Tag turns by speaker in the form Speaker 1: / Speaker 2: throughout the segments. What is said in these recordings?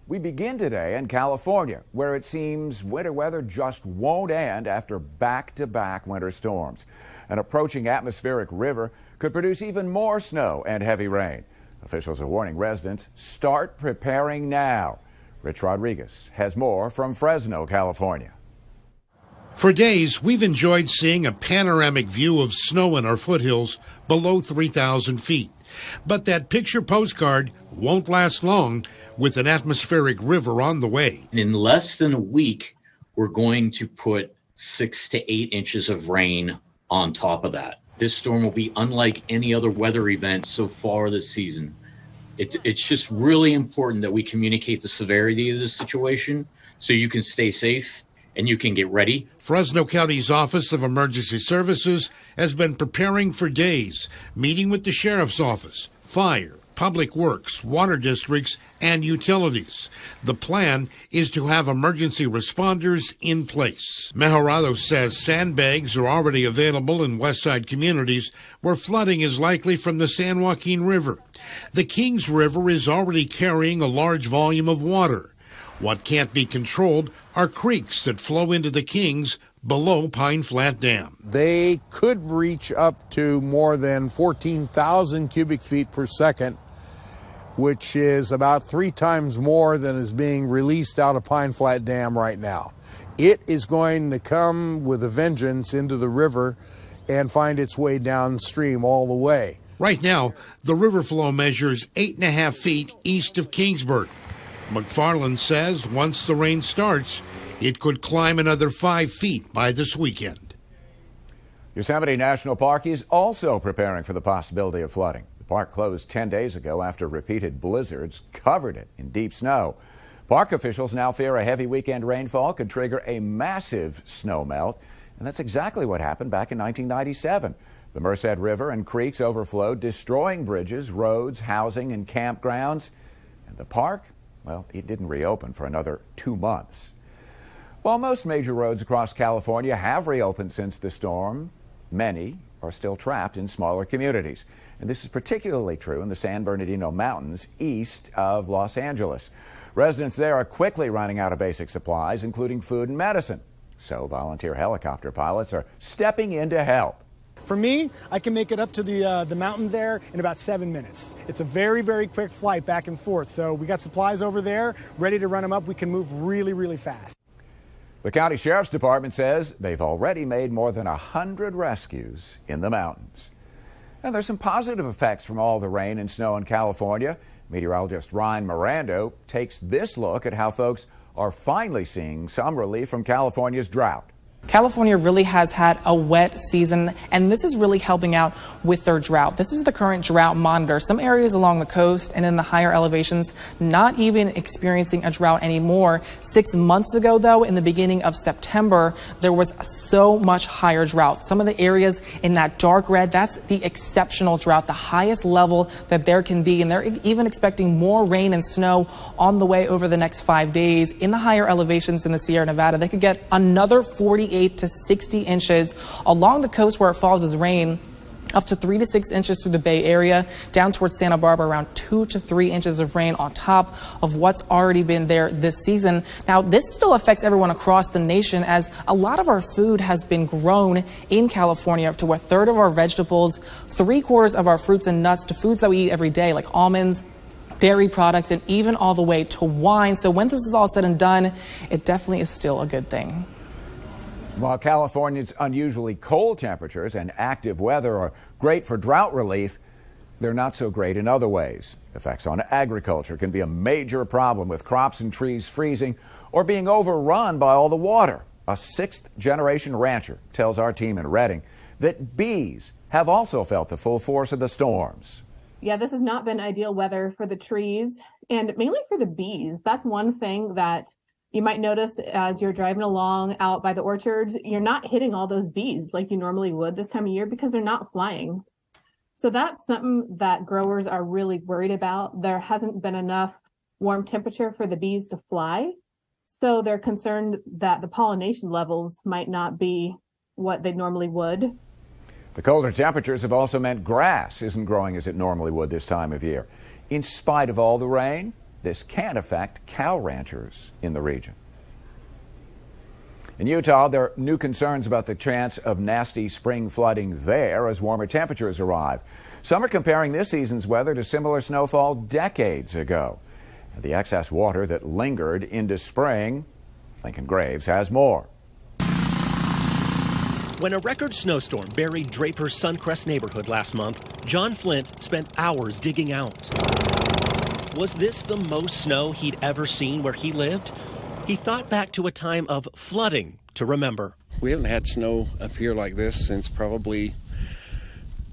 Speaker 1: We begin today in California, where it seems winter weather just won't end after back-to-back winter storms. An approaching atmospheric river could produce even more snow and heavy rain. Officials are warning residents, start preparing now. Rich Rodriguez has more from Fresno, California.
Speaker 2: For days, we've enjoyed seeing a panoramic view of snow in our foothills below 3,000 feet. But that picture postcard won't last long with an atmospheric river on the way.
Speaker 3: In less than a week, we're going to put 6 to 8 inches of rain on top of that. This storm will be unlike any other weather event so far this season. It's just really important that we communicate the severity of this situation so you can stay safe and you can get ready.
Speaker 2: Fresno County's Office of Emergency Services has been preparing for days, meeting with the Sheriff's Office, Fire, Public Works, water districts, and utilities. The plan is to have emergency responders in place. Mejorado says sandbags are already available in Westside communities where flooding is likely from the San Joaquin River. The Kings River is already carrying a large volume of water. What can't be controlled are creeks that flow into the Kings below Pine Flat Dam.
Speaker 4: They could reach up to more than 14,000 cubic feet per second, which is about 3 times more than is being released out of Pine Flat Dam right now. It is going to come with a vengeance into the river and find its way downstream all the way.
Speaker 2: Right now, the river flow measures 8.5 feet east of Kingsburg. McFarland says once the rain starts, it could climb another 5 feet by this weekend.
Speaker 1: Yosemite National Park is also preparing for the possibility of flooding. The park closed 10 days ago after repeated blizzards covered it in deep snow. Park officials now fear a heavy weekend rainfall could trigger a massive snow melt, and that's exactly what happened back in 1997. The Merced River and creeks overflowed, destroying bridges, roads, housing, and campgrounds. And the park, well, it didn't reopen for another 2 months. While most major roads across California have reopened since the storm, many are still trapped in smaller communities. And this is particularly true in the San Bernardino Mountains east of Los Angeles. Residents there are quickly running out of basic supplies, including food and medicine. So volunteer helicopter pilots are stepping in to help.
Speaker 5: For me, I can make it up to the mountain there in about 7 minutes. It's a very, very quick flight back and forth. So we got supplies over there, ready to run them up. We can move really, really fast.
Speaker 1: The county sheriff's department says they've already made more than 100 rescues in the mountains. And there's some positive effects from all the rain and snow in California. Meteorologist Ryan Mirando takes this look at how folks are finally seeing some relief from California's drought.
Speaker 6: California really has had a wet season, and this is really helping out with their drought. This is the current drought monitor. Some areas along the coast and in the higher elevations not even experiencing a drought anymore. 6 months ago, though, in the beginning of September, there was so much higher drought. Some of the areas in that dark red, that's the exceptional drought, the highest level that there can be, and they're even expecting more rain and snow on the way over the next 5 days. In the higher elevations in the Sierra Nevada, they could get another 48 to 60 inches. Along the coast where it falls as rain, up to 3 to 6 inches through the Bay Area, down towards Santa Barbara, around 2 to 3 inches of rain on top of what's already been there this season. Now, this still affects everyone across the nation, as a lot of our food has been grown in California, to 1/3 of our vegetables, 3/4 of our fruits and nuts, to foods that we eat every day, like almonds, dairy products, and even all the way to wine. So when this is all said and done, it definitely is still a good thing.
Speaker 1: While California's unusually cold temperatures and active weather are great for drought relief, they're not so great in other ways. Effects on agriculture can be a major problem, with crops and trees freezing or being overrun by all the water. A 6th-generation rancher tells our team in Redding that bees have also felt the full force of the storms.
Speaker 7: Yeah, this has not been ideal weather for the trees and mainly for the bees. That's one thing that you might notice as you're driving along out by the orchards. You're not hitting all those bees like you normally would this time of year because they're not flying. So that's something that growers are really worried about. There hasn't been enough warm temperature for the bees to fly. So they're concerned that the pollination levels might not be what they normally would.
Speaker 1: The colder temperatures have also meant grass isn't growing as it normally would this time of year. In spite of all the rain, this can affect cow ranchers in the region. In Utah, there are new concerns about the chance of nasty spring flooding there as warmer temperatures arrive. Some are comparing this season's weather to similar snowfall decades ago. And the excess water that lingered into spring, Lincoln Graves has more.
Speaker 8: When a record snowstorm buried Draper's Suncrest neighborhood last month, John Flint spent hours digging out. Was this the most snow he'd ever seen where he lived? He thought back to a time of flooding to remember.
Speaker 9: We haven't had snow up here like this since probably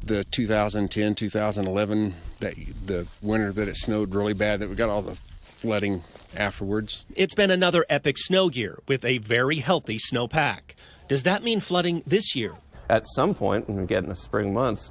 Speaker 9: the 2010, 2011, the winter that it snowed really bad, that we got all the flooding afterwards.
Speaker 8: It's been another epic snow year with a very healthy snowpack. Does that mean flooding this year?
Speaker 10: At some point, when we get in the spring months,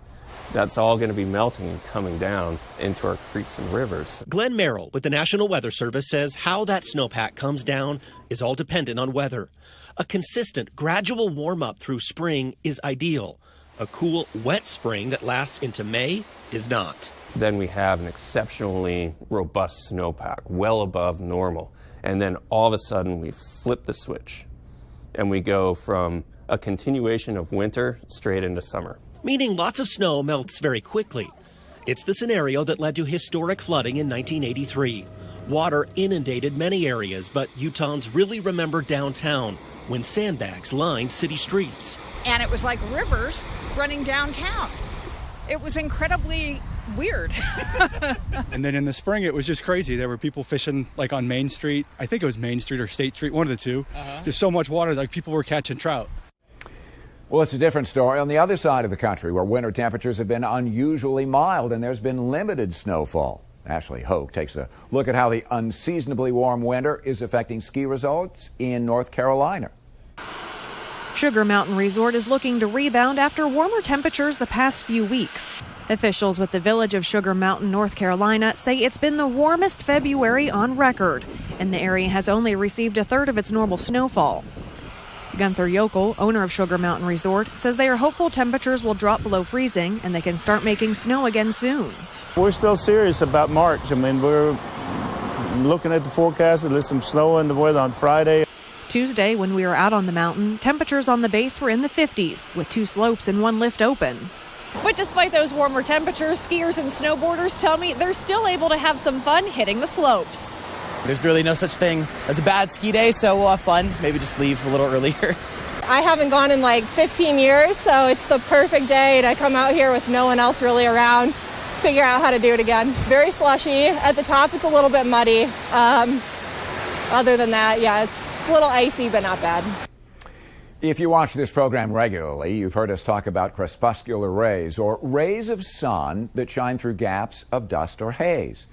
Speaker 10: that's all going to be melting and coming down into our creeks and rivers.
Speaker 8: Glenn Merrill with the National Weather Service says how that snowpack comes down is all dependent on weather. A consistent, gradual warm-up through spring is ideal. A cool, wet spring that lasts into May is not.
Speaker 10: Then we have an exceptionally robust snowpack, well above normal. And then all of a sudden we flip the switch and we go from a continuation of winter straight into summer.
Speaker 8: Meaning lots of snow melts very quickly. It's the scenario that led to historic flooding in 1983. Water inundated many areas, but Utahns really remember downtown when sandbags lined city streets.
Speaker 11: And it was like rivers running downtown. It was incredibly weird.
Speaker 12: And then in the spring, it was just crazy. There were people fishing like on Main Street. I think it was Main Street or State Street, one of the two. There's so much water, like people were catching trout.
Speaker 1: Well, it's a different story on the other side of the country where winter temperatures have been unusually mild and there's been limited snowfall. Ashley Hoke takes a look at how the unseasonably warm winter is affecting ski results in North Carolina.
Speaker 13: Sugar Mountain Resort is looking to rebound after warmer temperatures the past few weeks. Officials with the village of Sugar Mountain, North Carolina, say it's been the warmest February on record, and the area has only received a third of its normal snowfall. Gunther Yokel, owner of Sugar Mountain Resort, says they are hopeful temperatures will drop below freezing and they can start making snow again soon.
Speaker 14: We're still serious about March. I mean, we're looking at the forecast and there's some snow in the weather on Friday.
Speaker 13: Tuesday, when we were out on the mountain, temperatures on the base were in the 50s, with 2 slopes and 1 lift open.
Speaker 15: But despite those warmer temperatures, skiers and snowboarders tell me they're still able to have some fun hitting the slopes.
Speaker 16: There's really no such thing as a bad ski day, so we'll have fun. Maybe just leave a little earlier.
Speaker 17: I haven't gone in like 15 years, so it's the perfect day to come out here with no one else really around, figure out how to do it again. Very slushy. At the top, it's a little bit muddy. Other than that, yeah, it's a little icy, but not bad.
Speaker 1: If you watch this program regularly, you've heard us talk about crepuscular rays, or rays of sun that shine through gaps of dust or haze.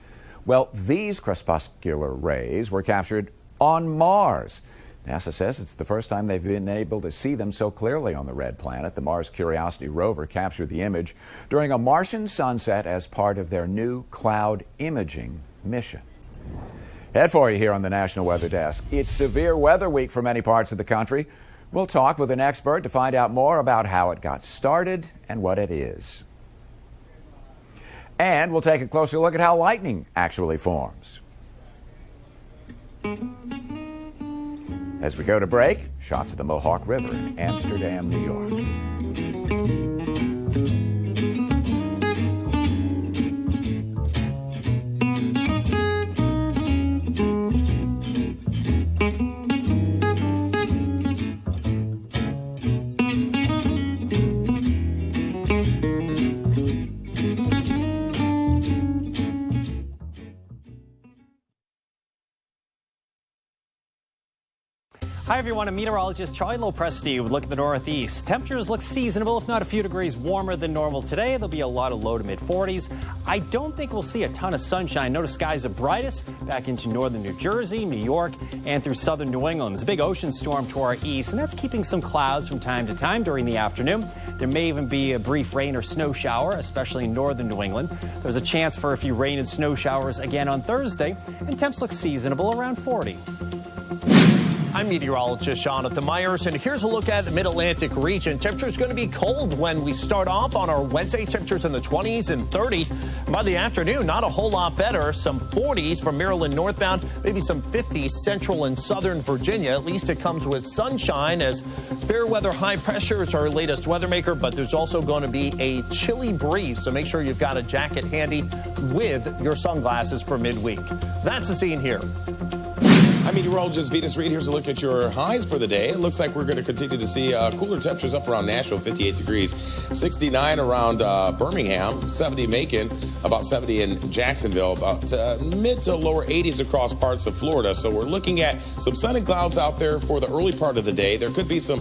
Speaker 1: Well, these crepuscular rays were captured on Mars. NASA says it's the first time they've been able to see them so clearly on the red planet. The Mars Curiosity rover captured the image during a Martian sunset as part of their new cloud imaging mission. Head for you here on the National Weather Desk. It's severe weather week for many parts of the country. We'll talk with an expert to find out more about how it got started and what it is. And we'll take a closer look at how lightning actually forms. As we go to break, shots of the Mohawk River in Amsterdam, New York.
Speaker 18: Hi everyone, I'm meteorologist Charlie Lopresti with a look at the Northeast. Temperatures look seasonable, if not a few degrees warmer than normal today. There'll be a lot of low to mid 40s. I don't think we'll see a ton of sunshine. Notice skies are brightest back into northern New Jersey, New York, and through southern New England. There's a big ocean storm to our east, and that's keeping some clouds from time to time during the afternoon. There may even be a brief rain or snow shower, especially in northern New England. There's a chance for a few rain and snow showers again on Thursday, and temps look seasonable around 40.
Speaker 19: I'm meteorologist Jonathan Myers, and here's a look at the mid-Atlantic region. Temperatures going to be cold when we start off on our Wednesday. Temperatures in the 20s and 30s. By the afternoon, not a whole lot better. Some 40s from Maryland northbound, maybe some 50s central and southern Virginia. At least it comes with sunshine, as fair weather high pressure is our latest weather maker, but there's also going to be a chilly breeze, so make sure you've got a jacket handy with your sunglasses for midweek. That's the scene here.
Speaker 20: I'm meteorologist Venus Reed. Here's a look at your highs for the day. It looks like we're going to continue to see cooler temperatures up around Nashville, 58 degrees, 69 around Birmingham, 70 Macon, about 70 in Jacksonville, about mid to lower 80s across parts of Florida. So we're looking at some sun and clouds out there for the early part of the day. There could be some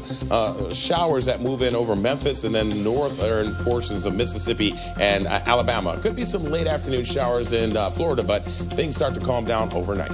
Speaker 20: showers that move in over Memphis and then northern portions of Mississippi and Alabama. Could be some late afternoon showers in Florida, but things start to calm down overnight.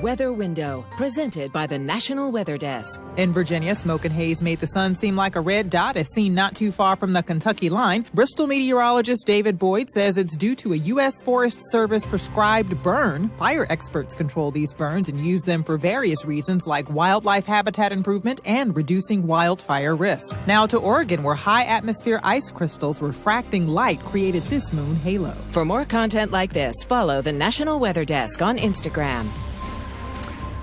Speaker 21: Weather Window, presented by the National Weather Desk.
Speaker 22: In Virginia, smoke and haze made the sun seem like a red dot as seen not too far from the Kentucky line. Bristol meteorologist David Boyd says it's due to a U.S. Forest Service prescribed burn. Fire experts control these burns and use them for various reasons like wildlife habitat improvement and reducing wildfire risk. Now to Oregon, where high atmosphere ice crystals refracting light created this moon halo.
Speaker 21: For more content like this, follow the National Weather Desk on Instagram.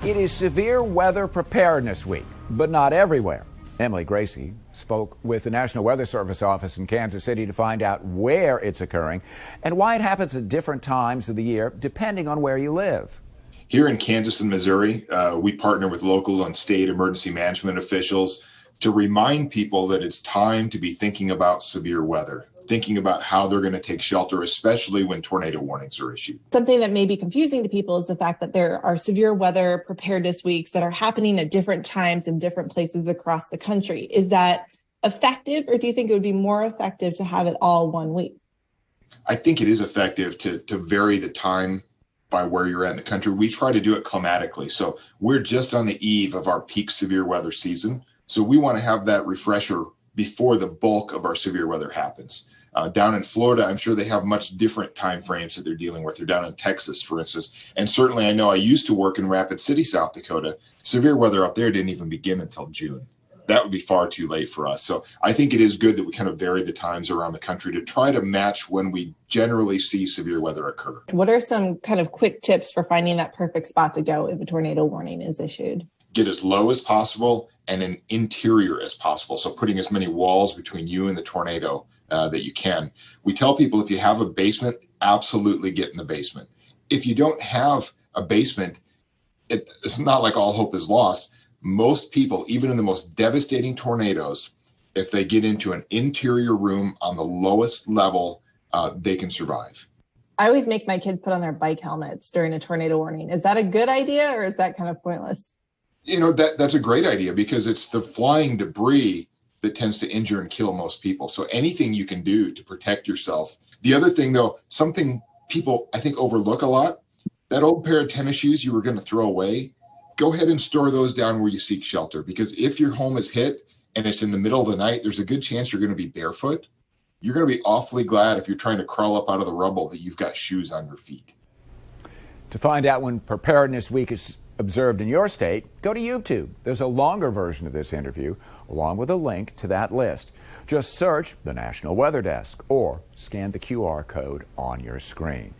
Speaker 1: It is Severe Weather Preparedness Week, but not everywhere. Emily Gracie spoke with the National Weather Service office in Kansas City to find out where it's occurring and why it happens at different times of the year, depending on where you live.
Speaker 23: Here in Kansas and Missouri, we partner with local and state emergency management officials to remind people that it's time to be thinking about severe weather, thinking about how they're going to take shelter, especially when tornado warnings are issued.
Speaker 24: Something that may be confusing to people is the fact that there are severe weather preparedness weeks that are happening at different times in different places across the country. Is that effective, or do you think it would be more effective to have it all one week?
Speaker 23: I think it is effective to vary the time by where you're at in the country. We try to do it climatically. So we're just on the eve of our peak severe weather season. So we want to have that refresher before the bulk of our severe weather happens. Down in Florida, I'm sure they have much different time frames that they're dealing with. They're down in Texas, for instance. And certainly I know I used to work in Rapid City, South Dakota. Severe weather up there didn't even begin until June. That would be far too late for us. So I think it is good that we kind of vary the times around the country to try to match when we generally see severe weather occur.
Speaker 24: What are some kind of quick tips for finding that perfect spot to go if a tornado warning is issued?
Speaker 23: Get as low as possible and an interior as possible. So putting as many walls between you and the tornado that you can. We tell people if you have a basement, absolutely get in the basement. If you don't have a basement, it's not like all hope is lost. Most people, even in the most devastating tornadoes, if they get into an interior room on the lowest level, they can survive.
Speaker 24: I always make my kids put on their bike helmets during a tornado warning. Is that a good idea, or is that kind of pointless?
Speaker 23: You know, that's a great idea because it's the flying debris that tends to injure and kill most people. So anything you can do to protect yourself. The other thing, though, something people I think overlook a lot, that old pair of tennis shoes you were going to throw away, go ahead and store those down where you seek shelter. Because if your home is hit and it's in the middle of the night, there's a good chance you're going to be barefoot. You're going to be awfully glad if you're trying to crawl up out of the rubble that you've got shoes on your feet.
Speaker 1: To find out when Preparedness Week is observed in your state, go to YouTube. There's a longer version of this interview, along with a link to that list. Just search the National Weather Desk or scan the QR code on your screen.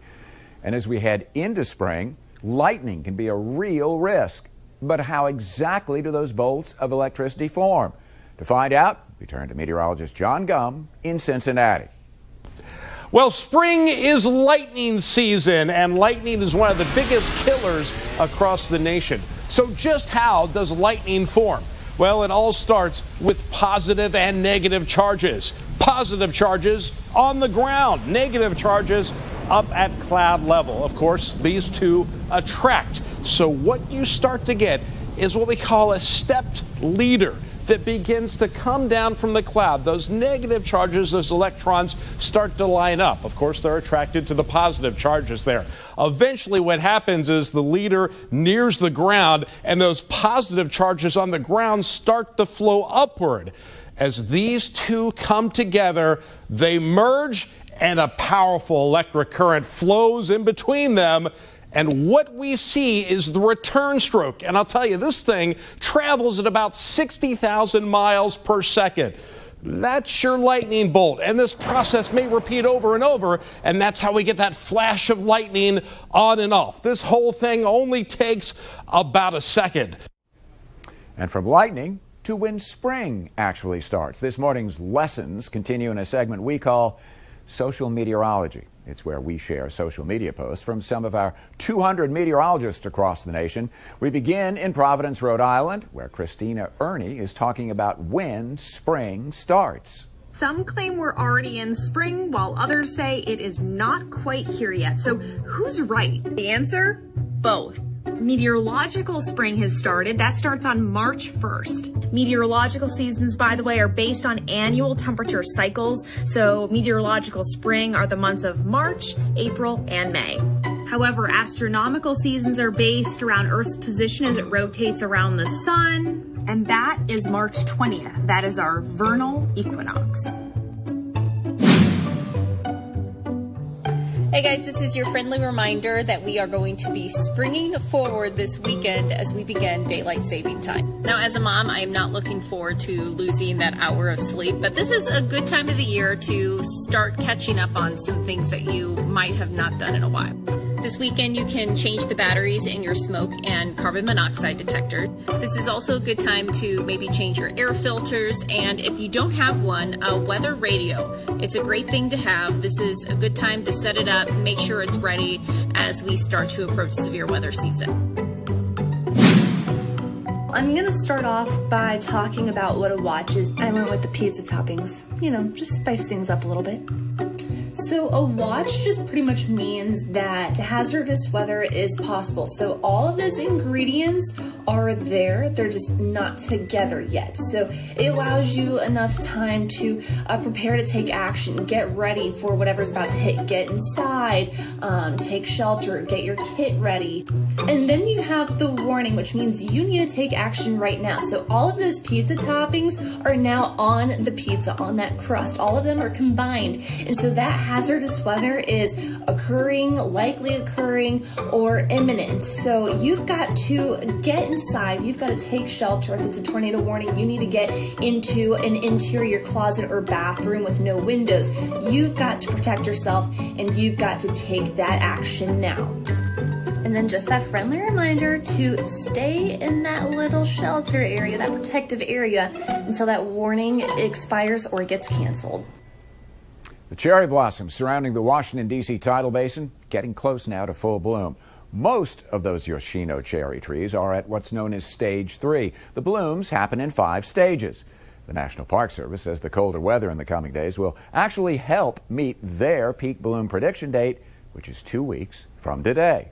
Speaker 1: And as we head into spring, lightning can be a real risk. But how exactly do those bolts of electricity form? To find out, we turn to meteorologist John Gum in Cincinnati.
Speaker 2: Well, spring is lightning season, and lightning is one of the biggest killers across the nation. So just how does lightning form? Well, it all starts with positive and negative charges. Positive charges on the ground, negative charges up at cloud level. Of course, these two attract. So what you start to get is what we call a stepped leader that begins to come down from the cloud. Those negative charges, those electrons start to line up. Of course, they're attracted to the positive charges there. Eventually, what happens is the leader nears the ground, and those positive charges on the ground start to flow upward. As these two come together, they merge, and a powerful electric current flows in between them. And what we see is the return stroke. And I'll tell you, this thing travels at about 60,000 miles per second. That's your lightning bolt. And this process may repeat over and over. And that's how we get that flash of lightning on and off. This whole thing only takes about a second.
Speaker 1: And from lightning to when spring actually starts. This morning's lessons continue in a segment we call Social Meteorology. It's where we share social media posts from some of our 200 meteorologists across the nation. We begin in Providence, Rhode Island, where Christina Ernie is talking about when spring starts.
Speaker 3: Some claim we're already in spring, while others say it is not quite here yet. So who's right? The answer? Both. Meteorological spring has started. That starts on March 1st. Meteorological seasons, by the way, are based on annual temperature cycles. So meteorological spring are the months of March, April, and May. However, astronomical seasons are based around Earth's position as it rotates around the sun. And that is March 20th. That is our vernal equinox.
Speaker 4: Hey guys, this is your friendly reminder that we are going to be springing forward this weekend as we begin daylight saving time. Now, as a mom, I am not looking forward to losing that hour of sleep, but this is a good time of the year to start catching up on some things that you might have not done in a while. This weekend, you can change the batteries in your smoke and carbon monoxide detector. This is also a good time to maybe change your air filters, and if you don't have one, a weather radio. It's a great thing to have. This is a good time to set it up and make sure it's ready as we start to approach severe weather season.
Speaker 5: I'm gonna start off by talking about what a watch is. I went with the pizza toppings, just spice things up a little bit. So a watch just pretty much means that hazardous weather is possible. So all of those ingredients are there, they're just not together yet. So it allows you enough time to prepare to take action, get ready for whatever's about to hit, get inside, take shelter, get your kit ready. And then you have the warning, which means you need to take action right now. So all of those pizza toppings are now on the pizza, on that crust. All of them are combined. And so that hazardous weather is occurring, likely occurring, or imminent. So you've got to get inside. You've got to take shelter. If it's a tornado warning, you need to get into an interior closet or bathroom with no windows. You've got to protect yourself, and you've got to take that action now. And then just that friendly reminder to stay in that little shelter area, that protective area, until that warning expires or gets canceled.
Speaker 1: The cherry blossoms surrounding the Washington, D.C. tidal basin getting close now to full bloom. Most of those Yoshino cherry trees are at what's known as Stage 3. The blooms happen in 5 stages. The National Park Service says the colder weather in the coming days will actually help meet their peak bloom prediction date, which is 2 weeks from today.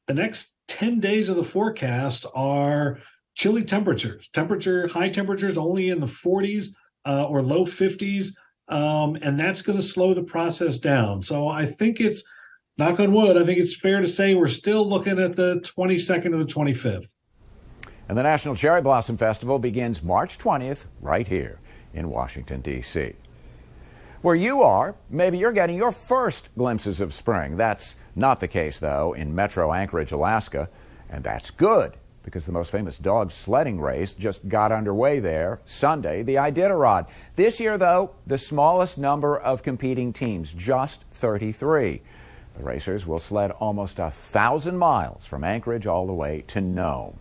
Speaker 25: The next 10 days of the forecast are chilly temperatures. High temperatures only in the 40s or low 50s. And that's going to slow the process down. So I think it's, knock on wood, I think it's fair to say we're still looking at the 22nd to the 25th.
Speaker 1: And the National Cherry Blossom Festival begins March 20th right here in Washington, D.C. Where you are, maybe you're getting your first glimpses of spring. That's not the case, though, in Metro Anchorage, Alaska. And that's good, because the most famous dog sledding race just got underway there Sunday, the IDITAROD. This year, though, the smallest number of competing teams, just 33. The racers will sled almost 1,000 miles from Anchorage all the way to Nome.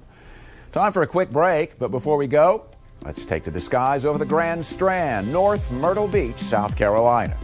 Speaker 1: Time for a quick break, but before we go, Let's take to the skies over the Grand Strand, North Myrtle Beach, South Carolina.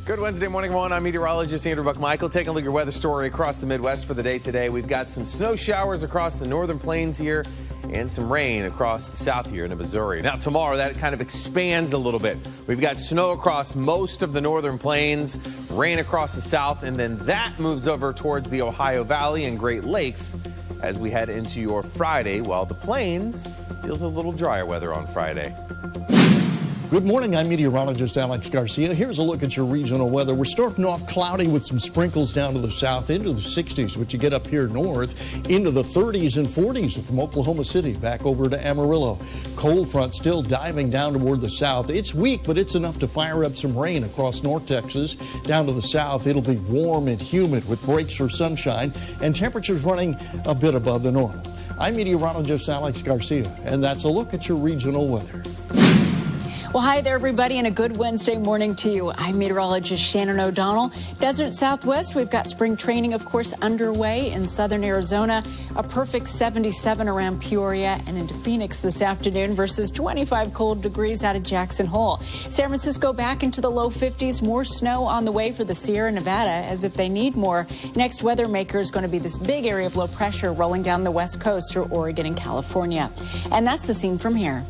Speaker 6: Good Wednesday morning, everyone. I'm meteorologist Andrew Buckmichael. Taking a look at your weather story across the Midwest for the day today. We've got some snow showers across the northern plains here and some rain across the south here into Missouri. Now, tomorrow, that kind of expands a little bit. We've got snow across most of the northern plains, rain across the south, and then that moves over towards the Ohio Valley and Great Lakes as we head into your Friday, while the plains feels a little drier weather on Friday.
Speaker 7: Good morning, I'm meteorologist Alex Garcia. Here's a look at your regional weather. We're starting off cloudy with some sprinkles down to the south into the 60s, which you get up here north into the 30s and 40s from Oklahoma City back over to Amarillo. Cold front still diving down toward the south. It's weak, but it's enough to fire up some rain across North Texas. Down to the south, it'll be warm and humid with breaks for sunshine and temperatures running a bit above the normal. I'm meteorologist Alex Garcia, and that's a look at your regional weather.
Speaker 8: Well, hi there, everybody, and a good Wednesday morning to you. I'm meteorologist Shannon O'Donnell. Desert Southwest, we've got spring training, of course, underway in southern Arizona. A perfect 77 around Peoria and into Phoenix this afternoon versus 25 cold degrees out of Jackson Hole. San Francisco back into the low 50s. More snow on the way for the Sierra Nevada as if they need more. Next weather maker is going to be this big area of low pressure rolling down the west coast through Oregon and California. And that's the scene from here.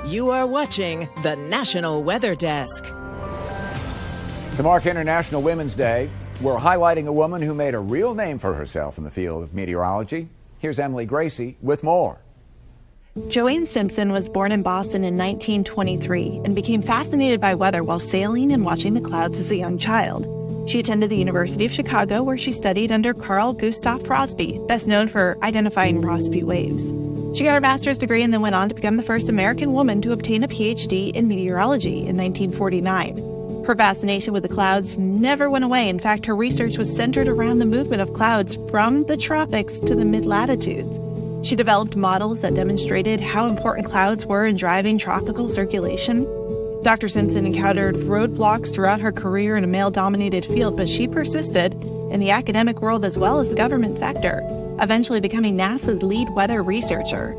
Speaker 21: You are watching the National Weather Desk.
Speaker 1: To mark International Women's Day, we're highlighting a woman who made a real name for herself in the field of meteorology. Here's Emily Gracie with more.
Speaker 9: JOANNE Simpson was born in Boston in 1923 and became fascinated by weather while sailing and watching the clouds as a young child. She attended the University of Chicago, where she studied under Carl Gustav Rossby, best known for identifying Rossby waves. She got her master's degree and then went on to become the first American woman to obtain a PhD in meteorology in 1949. Her fascination with the clouds never went away. In fact, her research was centered around the movement of clouds from the tropics to the mid-latitudes. She developed models that demonstrated how important clouds were in driving tropical circulation. Dr. Simpson encountered roadblocks throughout her career in a male-dominated field, but she persisted in the academic world as well as the government sector, eventually becoming NASA's lead weather researcher.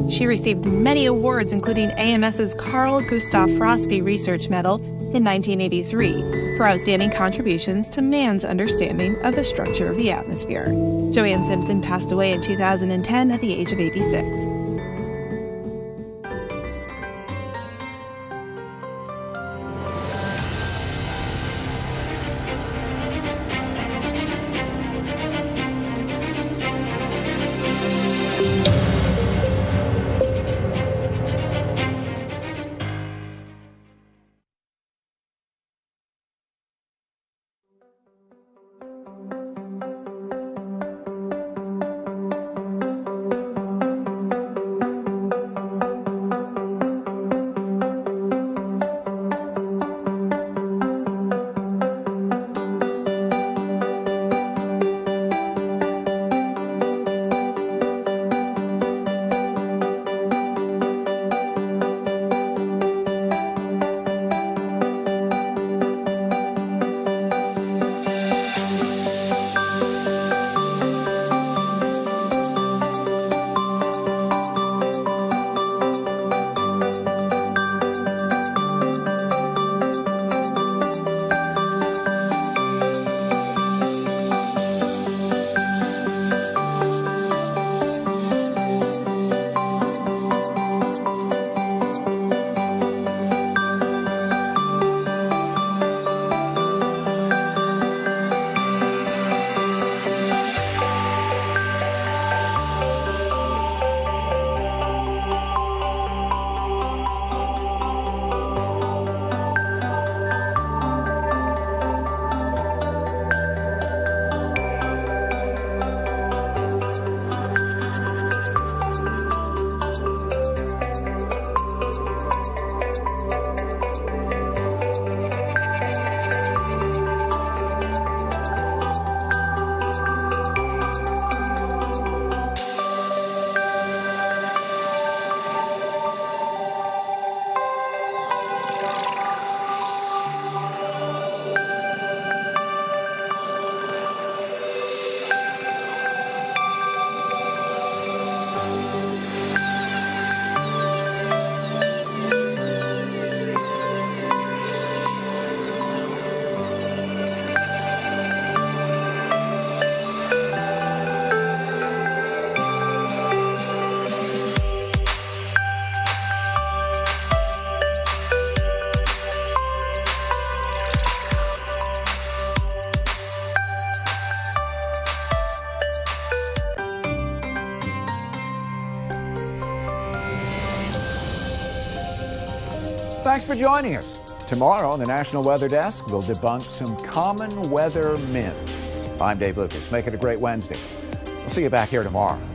Speaker 9: She received many awards, including AMS's Carl Gustav Rossby Research Medal in 1983 for outstanding contributions to man's understanding of the structure of the atmosphere. JOANNE Simpson passed away in 2010 at the age of 86.
Speaker 1: Thanks for joining us. Tomorrow on the National Weather Desk, we'll debunk some common weather myths. I'm Dave Lucas. Make it a great Wednesday. We'll see you back here tomorrow.